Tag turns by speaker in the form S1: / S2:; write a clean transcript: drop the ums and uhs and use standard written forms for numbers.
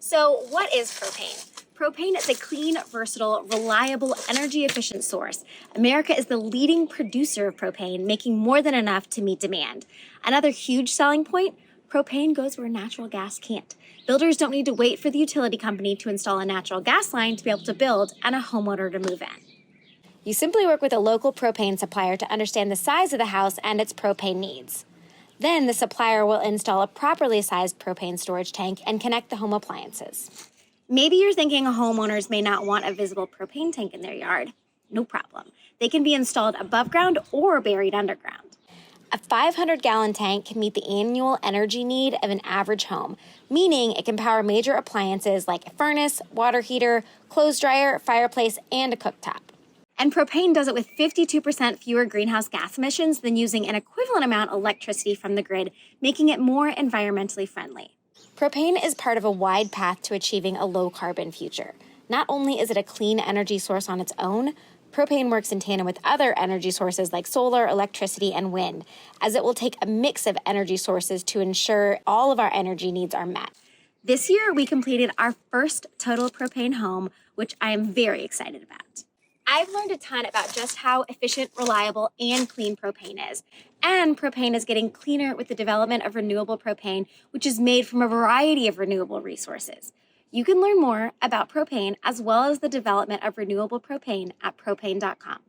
S1: So what is propane? Propane is a clean, versatile, reliable, energy-efficient source. America is the leading producer of propane, making more than enough to meet demand. Another huge selling point, propane goes where natural gas can't. Builders don't need to wait for the utility company to install a natural gas line to be able to build and a homeowner to move in. You simply work with a local propane supplier to understand the size of the house and its propane needs. Then the supplier will install a properly sized propane storage tank and connect the home appliances. Maybe you're thinking homeowners may not want a visible propane tank in their yard. No problem. They can be installed above ground or buried underground. A 500-gallon tank can meet the annual energy need of an average home, meaning it can power major appliances like a furnace, water heater, clothes dryer, fireplace, and a cooktop. And propane does it with 52% fewer greenhouse gas emissions than using an equivalent amount of electricity from the grid, making it more environmentally friendly. Propane is part of a wide path to achieving a low-carbon future. Not only is it a clean energy source on its own, propane works in tandem with other energy sources like solar, electricity, and wind, as it will take a mix of energy sources to ensure all of our energy needs are met. This year, we completed our first total propane home, which I am very excited about. I've learned a ton about just how efficient, reliable, and clean propane is. And propane is getting cleaner with the development of renewable propane, which is made from a variety of renewable resources. You can learn more about propane as well as the development of renewable propane at propane.com.